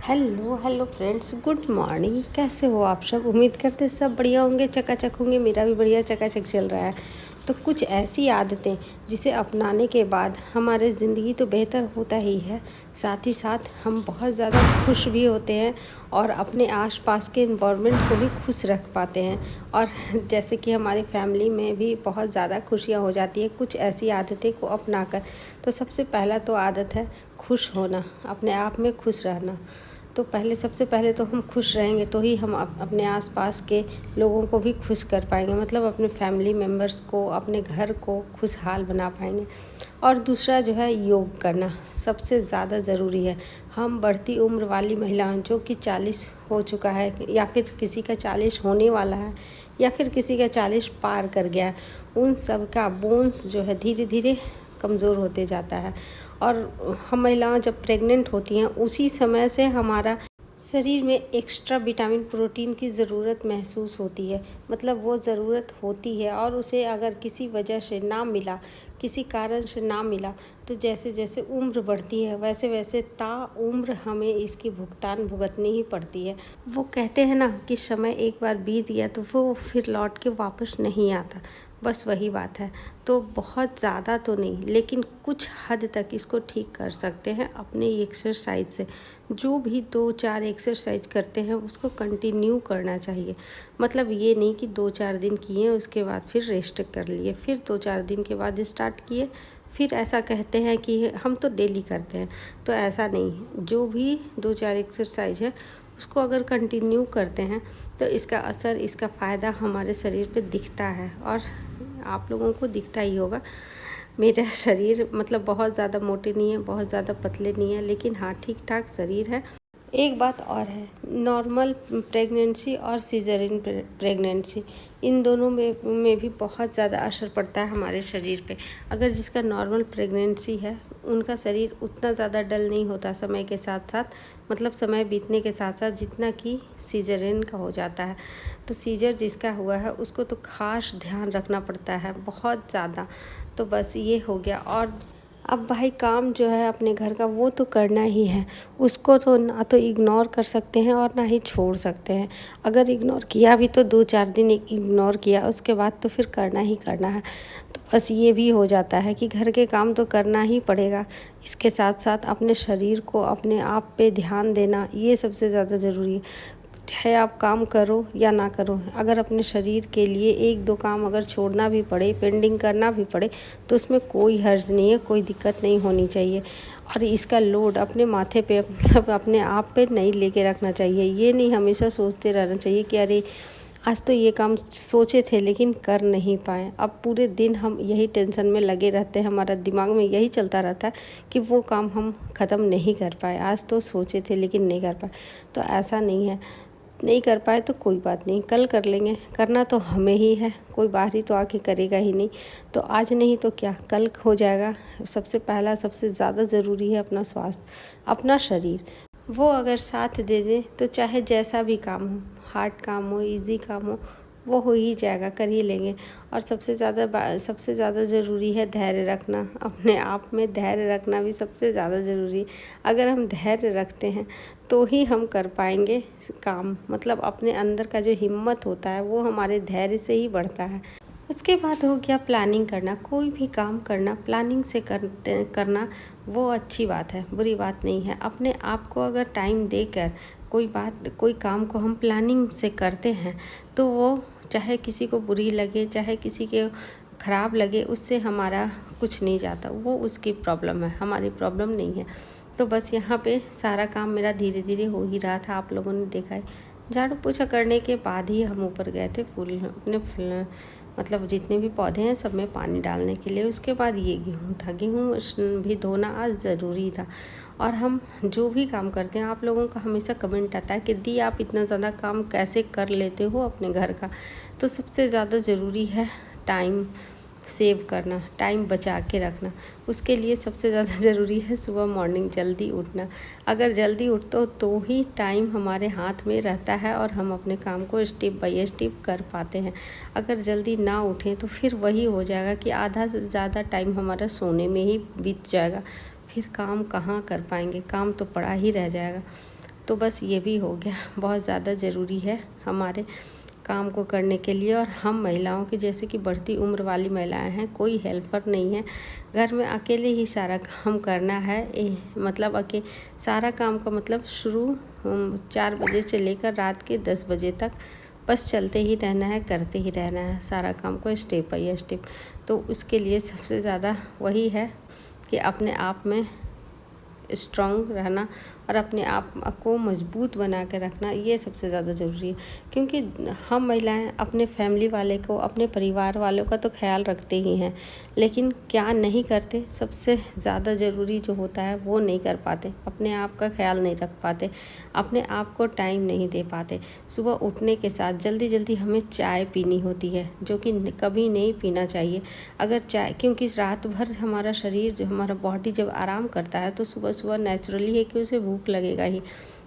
Hello hello friends, good morning. कैसे हो आप सब? उम्मीद करते सब बढ़िया होंगे, चकाचक होंगे। मेरा भी बढ़िया चकाचक चल रहा है। तो कुछ ऐसी आदतें जिसे अपनाने के बाद हमारे ज़िंदगी तो बेहतर होता ही है, साथ ही साथ हम बहुत ज़्यादा खुश भी होते हैं और अपने आसपास के इन्वायरमेंट को भी खुश रख पाते हैं। और जैसे कि हमारी फैमिली में भी बहुत ज़्यादा खुशियाँ हो जाती है कुछ ऐसी आदतें को अपनाकर। तो सबसे पहला तो आदत है खुश होना, अपने आप में खुश रहना। तो सबसे पहले तो हम खुश रहेंगे तो ही हम अपने आसपास के लोगों को भी खुश कर पाएंगे, मतलब अपने फैमिली मेम्बर्स को, अपने घर को खुशहाल बना पाएंगे। और दूसरा जो है, योग करना सबसे ज़्यादा ज़रूरी है। हम बढ़ती उम्र वाली महिलाएं, जो कि 40 हो चुका है या फिर किसी का 40 होने वाला है या फिर किसी का 40 पार कर गया है, उन सब का बोन्स जो है धीरे धीरे कमज़ोर होते जाता है। और हम महिलाएं जब प्रेग्नेंट होती हैं उसी समय से हमारा शरीर में एक्स्ट्रा विटामिन प्रोटीन की ज़रूरत महसूस होती है, मतलब वो ज़रूरत होती है। और उसे अगर किसी वजह से ना मिला, किसी कारण से ना मिला, तो जैसे जैसे उम्र बढ़ती है वैसे वैसे ताउम्र हमें इसकी भुगतान भुगतनी ही पड़ती है। वो कहते हैं ना कि समय एक बार बीत गया तो वो फिर लौट के वापस नहीं आता, बस वही बात है। तो बहुत ज़्यादा तो नहीं, लेकिन कुछ हद तक इसको ठीक कर सकते हैं अपने एक्सरसाइज से। जो भी 2-4 एक्सरसाइज करते हैं उसको कंटिन्यू करना चाहिए। मतलब ये नहीं कि 2-4 दिन किए उसके बाद फिर रेस्ट कर लिए, फिर 2-4 दिन के बाद स्टार्ट किए, फिर ऐसा कहते हैं कि हम तो डेली करते हैं। तो ऐसा नहीं, जो भी 2-4 एक्सरसाइज है उसको अगर कंटिन्यू करते हैं तो इसका असर, इसका फ़ायदा हमारे शरीर पे दिखता है। और आप लोगों को दिखता ही होगा। मेरा शरीर मतलब बहुत ज़्यादा मोटे नहीं है, बहुत ज़्यादा पतले नहीं है, लेकिन हाँ ठीक ठाक शरीर है। एक बात और है, नॉर्मल प्रेगनेंसी और सीजरिन प्रेगनेंसी, इन दोनों में भी बहुत ज़्यादा असर पड़ता है हमारे शरीर पे। अगर जिसका नॉर्मल प्रेगनेंसी है उनका शरीर उतना ज़्यादा डल नहीं होता समय के साथ साथ, मतलब समय बीतने के साथ साथ, जितना कि सीजरिन का हो जाता है। तो सीजर जिसका हुआ है उसको तो खास ध्यान रखना पड़ता है बहुत ज़्यादा। तो बस ये हो गया। और अब भाई काम जो है अपने घर का वो तो करना ही है, उसको तो ना तो इग्नोर कर सकते हैं और ना ही छोड़ सकते हैं। अगर इग्नोर किया भी तो 2-4 दिन इग्नोर किया, उसके बाद तो फिर करना ही करना है। तो बस ये भी हो जाता है कि घर के काम तो करना ही पड़ेगा। इसके साथ साथ अपने शरीर को, अपने आप पे ध्यान देना, ये सबसे ज़्यादा ज़रूरी है। चाहे आप काम करो या ना करो, अगर अपने शरीर के लिए 1-2 काम अगर छोड़ना भी पड़े, पेंडिंग करना भी पड़े, तो उसमें कोई हर्ज नहीं है, कोई दिक्कत नहीं होनी चाहिए। और इसका लोड अपने माथे पे, मतलब अपने आप पे नहीं लेके रखना चाहिए। ये नहीं हमेशा सोचते रहना चाहिए कि अरे आज तो ये काम सोचे थे लेकिन कर नहीं पाए। अब पूरे दिन हम यही टेंशन में लगे रहते हैं, हमारा दिमाग में यही चलता रहता है कि वो काम हम ख़त्म नहीं कर पाए, आज तो सोचे थे लेकिन नहीं कर पाए। तो ऐसा नहीं है, नहीं कर पाए तो कोई बात नहीं, कल कर लेंगे। करना तो हमें ही है, कोई बाहरी तो आके करेगा ही नहीं। तो आज नहीं तो क्या, कल हो जाएगा। सबसे पहला, सबसे ज़्यादा ज़रूरी है अपना स्वास्थ्य, अपना शरीर। वो अगर साथ दे दे तो चाहे जैसा भी काम हो, हार्ड काम हो, इजी काम हो, वो हो ही जाएगा, कर ही लेंगे। और सबसे ज़्यादा ज़रूरी है धैर्य रखना, अपने आप में धैर्य रखना भी सबसे ज़्यादा ज़रूरी है। अगर हम धैर्य रखते हैं तो ही हम कर पाएंगे काम, मतलब अपने अंदर का जो हिम्मत होता है वो हमारे धैर्य से ही बढ़ता है। उसके बाद हो गया प्लानिंग करना। कोई भी काम करना प्लानिंग से करना वो अच्छी बात है, बुरी बात नहीं है। अपने आप को अगर टाइम देकर कोई काम को हम प्लानिंग से करते हैं तो वो चाहे किसी को बुरी लगे, चाहे किसी के ख़राब लगे, उससे हमारा कुछ नहीं जाता। वो उसकी प्रॉब्लम है, हमारी प्रॉब्लम नहीं है। तो बस यहाँ पे सारा काम मेरा धीरे धीरे हो ही रहा था, आप लोगों ने देखा है। झाड़ू पोछा करने के बाद ही हम ऊपर गए थे फूल मतलब जितने भी पौधे हैं सब में पानी डालने के लिए। उसके बाद ये गेहूँ था, गेहूँ भी धोना आज ज़रूरी था। और हम जो भी काम करते हैं, आप लोगों का हमेशा कमेंट आता है कि दी आप इतना ज़्यादा काम कैसे कर लेते हो अपने घर का। तो सबसे ज़्यादा ज़रूरी है टाइम सेव करना, टाइम बचा के रखना। उसके लिए सबसे ज़्यादा ज़रूरी है सुबह मॉर्निंग जल्दी उठना। अगर जल्दी उठते हो तो ही टाइम हमारे हाथ में रहता है और हम अपने काम को स्टेप बाय स्टेप कर पाते हैं। अगर जल्दी ना उठें तो फिर वही हो जाएगा कि आधा से ज़्यादा टाइम हमारा सोने में ही बीत जाएगा, फिर काम कहाँ कर पाएंगे, काम तो पड़ा ही रह जाएगा। तो बस ये भी हो गया। बहुत ज़्यादा ज़रूरी है हमारे काम को करने के लिए। और हम महिलाओं की, जैसे कि बढ़ती उम्र वाली महिलाएं हैं, कोई हेल्पर नहीं है, घर में अकेले ही सारा काम करना है। मतलब सारा काम का मतलब शुरू 4 बजे से लेकर रात के 10 बजे तक बस चलते ही रहना है, करते ही रहना है सारा काम को स्टेप बाय स्टेप। तो उसके लिए सबसे ज़्यादा वही है कि अपने आप में स्ट्रॉन्ग रहना और अपने आप को मजबूत बना के रखना, ये सबसे ज़्यादा ज़रूरी है। क्योंकि हम महिलाएं अपने फैमिली वाले को, अपने परिवार वालों का तो ख्याल रखते ही हैं, लेकिन क्या नहीं करते, सबसे ज़्यादा ज़रूरी जो होता है वो नहीं कर पाते। अपने आप का ख्याल नहीं रख पाते, अपने आप को टाइम नहीं दे पाते। सुबह उठने के साथ जल्दी जल्दी हमें चाय पीनी होती है, जो कि कभी नहीं पीना चाहिए। अगर चाय, क्योंकि रात भर हमारा शरीर, जो हमारा बॉडी जब आराम करता है तो सुबह सुबह नेचुरली है कि उसे भूख लगेगा ही।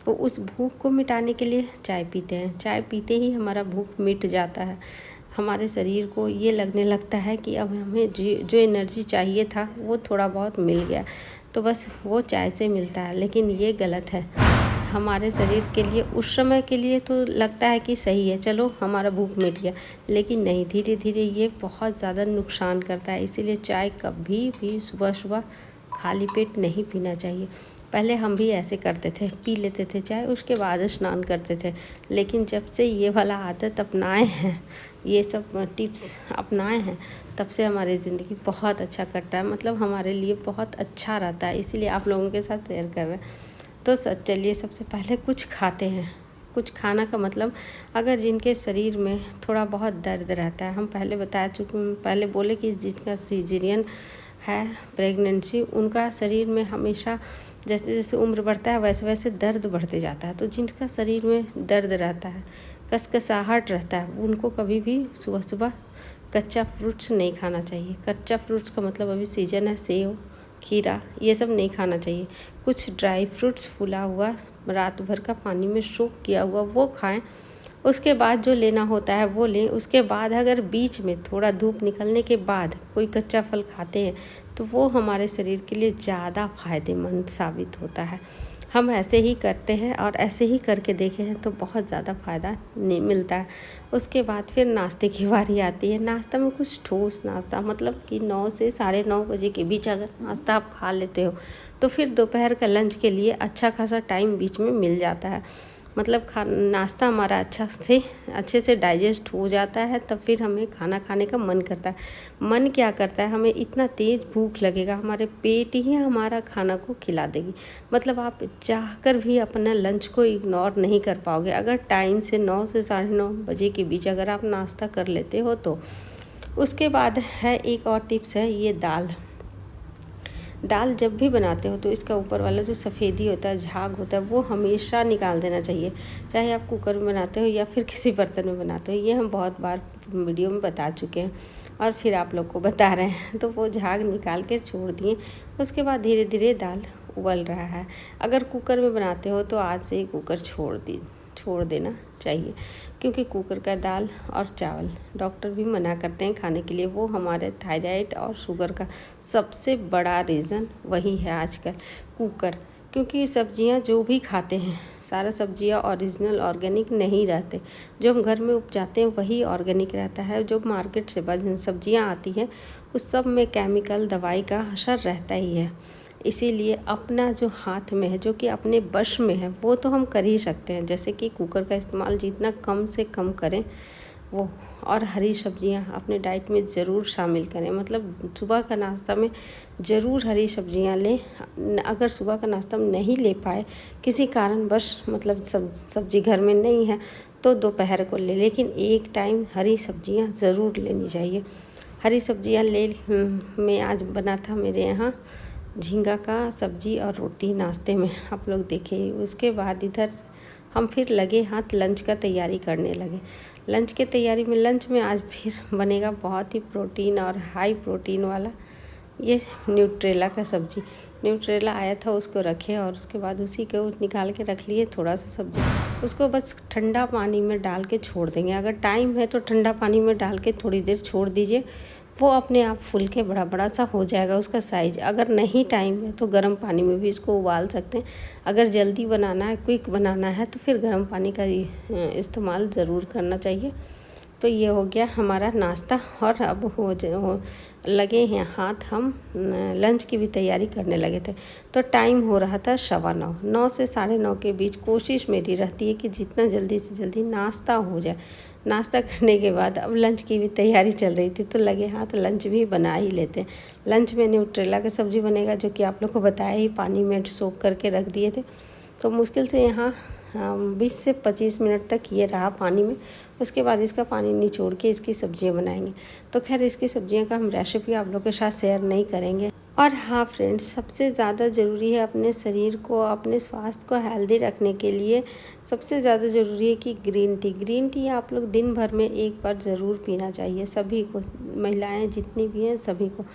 तो उस भूख को मिटाने के लिए चाय पीते हैं। चाय पीते ही हमारा भूख मिट जाता है। हमारे शरीर को ये लगने लगता है कि अब हमें जो एनर्जी चाहिए था वो थोड़ा बहुत मिल गया, तो बस वो चाय से मिलता है। लेकिन ये गलत है। हमारे शरीर के लिए उस समय के लिए तो लगता है कि सही है, चलो हमारा भूख मिट गया, लेकिन नहीं, धीरे धीरे ये बहुत ज़्यादा नुकसान करता है। इसीलिए चाय कभी भी सुबह सुबह खाली पेट नहीं पीना चाहिए। पहले हम भी ऐसे करते थे, पी लेते थे चाय, उसके बाद स्नान करते थे। लेकिन जब से ये वाला आदत अपनाए हैं, ये सब टिप्स अपनाए हैं, तब से हमारी ज़िंदगी बहुत अच्छा कटता है। मतलब हमारे लिए बहुत अच्छा रहता है, इसीलिए आप लोगों के साथ शेयर कर रहे हैं। तो चलिए सबसे पहले कुछ खाते हैं। कुछ खाना का मतलब, अगर जिनके शरीर में थोड़ा बहुत दर्द रहता है, हम पहले बोले कि जिनका सीजरियन है, प्रेगनेंसी, उनका शरीर में हमेशा जैसे जैसे उम्र बढ़ता है वैसे वैसे दर्द बढ़ते जाता है। तो जिनका शरीर में दर्द रहता है, कसकसाहट रहता है, उनको कभी भी सुबह सुबह कच्चा फ्रूट्स नहीं खाना चाहिए। कच्चा फ्रूट्स का मतलब अभी सीजन है, सेब, खीरा, ये सब नहीं खाना चाहिए। कुछ ड्राई फ्रूट्स, फूला हुआ, रात भर का पानी में सोक किया हुआ, वो खाएं। उसके बाद जो लेना होता है वो लें। उसके बाद अगर बीच में थोड़ा धूप निकलने के बाद कोई कच्चा फल खाते हैं तो वो हमारे शरीर के लिए ज़्यादा फ़ायदेमंद साबित होता है। हम ऐसे ही करते हैं और ऐसे ही करके देखे हैं तो बहुत ज़्यादा फ़ायदा नहीं मिलता है। उसके बाद फिर नाश्ते की बारी आती है। नाश्ता में कुछ ठोस नाश्ता, मतलब कि 9 से 9:30 बजे के बीच अगर नाश्ता आप खा लेते हो तो फिर दोपहर का लंच के लिए अच्छा खासा टाइम बीच में मिल जाता है। मतलब नाश्ता हमारा अच्छे से डाइजेस्ट हो जाता है, तब फिर हमें खाना खाने का मन करता है। मन क्या करता है, हमें इतना तेज़ भूख लगेगा, हमारे पेट ही हमारा खाना को खिला देगी। मतलब आप चाहकर भी अपना लंच को इग्नोर नहीं कर पाओगे अगर टाइम से 9 से 9:30 बजे के बीच अगर आप नाश्ता कर लेते हो तो। उसके बाद है एक और टिप्स है, ये दाल जब भी बनाते हो तो इसका ऊपर वाला जो सफ़ेदी होता है, झाग होता है, वो हमेशा निकाल देना चाहिए। चाहे आप कुकर में बनाते हो या फिर किसी बर्तन में बनाते हो, ये हम बहुत बार वीडियो में बता चुके हैं और फिर आप लोग को बता रहे हैं। तो वो झाग निकाल के छोड़ दिए। उसके बाद धीरे धीरे दाल उबल रहा है। अगर कुकर में बनाते हो तो आज से ही कुकर छोड़ देना चाहिए, क्योंकि कुकर का दाल और चावल डॉक्टर भी मना करते हैं खाने के लिए। वो हमारे थायराइड और शुगर का सबसे बड़ा रीज़न वही है आजकल, कुकर। क्योंकि सब्जियां जो भी खाते हैं, सारा सब्जियां ओरिजिनल ऑर्गेनिक नहीं रहते। जो हम घर में उपजाते हैं वही ऑर्गेनिक रहता है। जो मार्केट से सब्जियां आती हैं उस सब में केमिकल, दवाई का असर रहता ही है। इसीलिए अपना जो हाथ में है, जो कि अपने वश में है, वो तो हम कर ही सकते हैं। जैसे कि कुकर का इस्तेमाल जितना कम से कम करें वो, और हरी सब्जियां अपने डाइट में ज़रूर शामिल करें। मतलब सुबह का नाश्ता में ज़रूर हरी सब्जियां लें। अगर सुबह का नाश्ता में नहीं ले पाए किसी कारणवश, मतलब सब्जी घर में नहीं है, तो दोपहर को ले, लेकिन एक टाइम हरी सब्जियां ज़रूर लेनी चाहिए। हरी सब्जियां मैं आज बना था मेरे यहाँ झींगा का सब्जी और रोटी नाश्ते में, आप लोग देखिए। उसके बाद इधर हम फिर लगे हाथ लंच का तैयारी करने लगे। लंच के तैयारी में आज फिर बनेगा बहुत ही प्रोटीन और हाई प्रोटीन वाला ये न्यूट्रेला का सब्जी। न्यूट्रेला आया था, उसको रखे और उसके बाद उसी को निकाल के रख लिए थोड़ा सा सब्जी। उसको बस ठंडा पानी में डाल के छोड़ देंगे। अगर टाइम है तो ठंडा पानी में डाल के थोड़ी देर छोड़ दीजिए, वो अपने आप फूल के बड़ा बड़ा सा हो जाएगा उसका साइज़। अगर नहीं टाइम है तो गर्म पानी में भी इसको उबाल सकते हैं। अगर जल्दी बनाना है, क्विक बनाना है, तो फिर गर्म पानी का इस्तेमाल ज़रूर करना चाहिए। तो ये हो गया हमारा नाश्ता और अब हो लगे हैं हाथ हम लंच की भी तैयारी करने लगे थे। तो टाइम हो रहा था 9:15, 9 से 9:30 के बीच कोशिश मेरी रहती है कि जितना जल्दी से जल्दी नाश्ता हो जाए। नाश्ता करने के बाद अब लंच की भी तैयारी चल रही थी, तो लगे हाथ लंच भी बना ही लेते हैं। लंच में न्यूट्रेला की सब्ज़ी बनेगा, जो कि आप लोग को बताया ही, पानी में सोख करके रख दिए थे। तो मुश्किल से यहाँ 20 से 25 मिनट तक ये रहा पानी में। उसके बाद इसका पानी निचोड़ के इसकी सब्जियां बनाएंगे। तो खैर इसकी सब्जियों का हम रेसिपी आप लोगों के साथ शेयर नहीं करेंगे। और हाँ फ्रेंड्स, सबसे ज़्यादा ज़रूरी है अपने शरीर को, अपने स्वास्थ्य को हेल्दी रखने के लिए सबसे ज़्यादा ज़रूरी है कि ग्रीन टी आप लोग दिन भर में एक बार ज़रूर पीना चाहिए सभी को, महिलाएं जितनी भी हैं सभी को।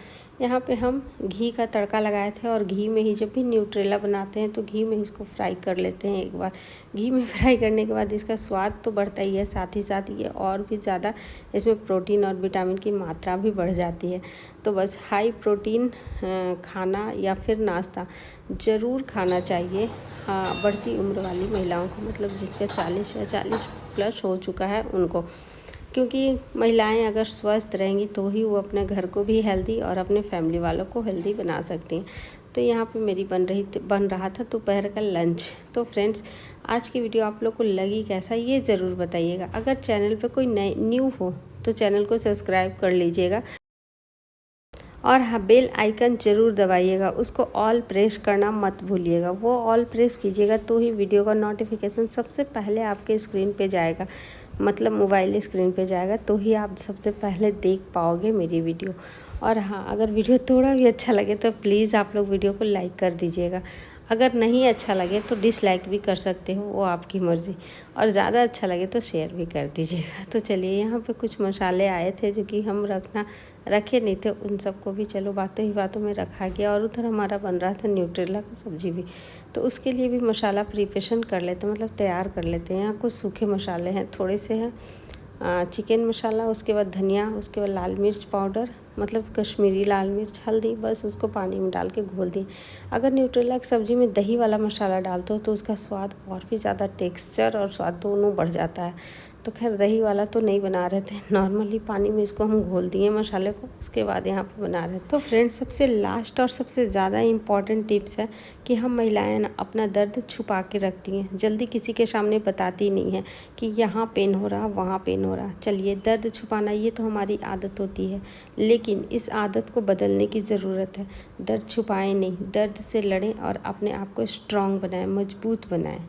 यहाँ पे हम घी का तड़का लगाए थे और घी में ही, जब भी न्यूट्रेला बनाते हैं तो घी में इसको फ्राई कर लेते हैं एक बार। घी में फ्राई करने के बाद इसका स्वाद तो बढ़ता ही है, साथ ही साथ ये और भी ज़्यादा इसमें प्रोटीन और विटामिन की मात्रा भी बढ़ जाती है। तो बस हाई प्रोटीन खाना या फिर नाश्ता ज़रूर खाना चाहिए। हाँ, बढ़ती उम्र वाली महिलाओं को, मतलब जिसका 40 या 40 प्लस हो चुका है उनको, क्योंकि महिलाएं अगर स्वस्थ रहेंगी तो ही वो अपने घर को भी हेल्दी और अपने फैमिली वालों को हेल्दी बना सकती हैं। तो यहाँ पे मेरी बन रहा था दोपहर का लंच। तो फ्रेंड्स, आज की वीडियो आप लोग को लगी कैसा, ये ज़रूर बताइएगा। अगर चैनल पे कोई न्यू हो तो चैनल को सब्सक्राइब कर लीजिएगा और हाँ, बेल आइकन ज़रूर दबाइएगा, उसको ऑल प्रेस करना मत भूलिएगा। वो ऑल प्रेस कीजिएगा तो ही वीडियो का नोटिफिकेशन सबसे पहले आपके स्क्रीन पे जाएगा, मतलब मोबाइल स्क्रीन पे जाएगा, तो ही आप सबसे पहले देख पाओगे मेरी वीडियो। और हाँ, अगर वीडियो थोड़ा भी अच्छा लगे तो प्लीज़ आप लोग वीडियो को लाइक कर दीजिएगा। अगर नहीं अच्छा लगे तो डिसलाइक भी कर सकते हो, वो आपकी मर्ज़ी। और ज़्यादा अच्छा लगे तो शेयर भी कर दीजिएगा। तो चलिए, यहाँ पे कुछ मसाले आए थे जो कि हम रखे नहीं थे, उन सबको भी चलो बातों ही बातों में रखा गया। और उधर हमारा बन रहा था न्यूट्रेला की सब्ज़ी भी, तो उसके लिए भी मसाला प्रिपरेशन कर लेते हैं, मतलब तैयार कर लेते हैं। यहाँ कुछ सूखे मसाले हैं, थोड़े से हैं चिकन मसाला, उसके बाद धनिया, उसके बाद लाल मिर्च पाउडर, मतलब कश्मीरी लाल मिर्च, हल्दी, बस उसको पानी में डाल के घोल दी। अगर न्यूट्रेला की सब्ज़ी में दही वाला मसाला डालते हो तो उसका स्वाद और भी ज़्यादा, टेक्सचर और स्वाद दोनों बढ़ जाता है। तो खैर दही वाला तो नहीं बना रहे थे, नॉर्मली पानी में इसको हम घोल दिए मसाले को, उसके बाद यहाँ पे बना रहे थे। तो फ्रेंड्स, सबसे लास्ट और सबसे ज़्यादा इम्पॉर्टेंट टिप्स है कि हम महिलाएं ना अपना दर्द छुपा के रखती हैं, जल्दी किसी के सामने बताती नहीं है कि यहाँ पेन हो रहा, वहाँ पेन हो रहा। चलिए, दर्द छुपाना ये तो हमारी आदत होती है, लेकिन इस आदत को बदलने की ज़रूरत है। दर्द छुपाएं नहीं, दर्द से लड़ें और अपने आप को स्ट्रॉन्ग बनाएं, मजबूत बनाएं।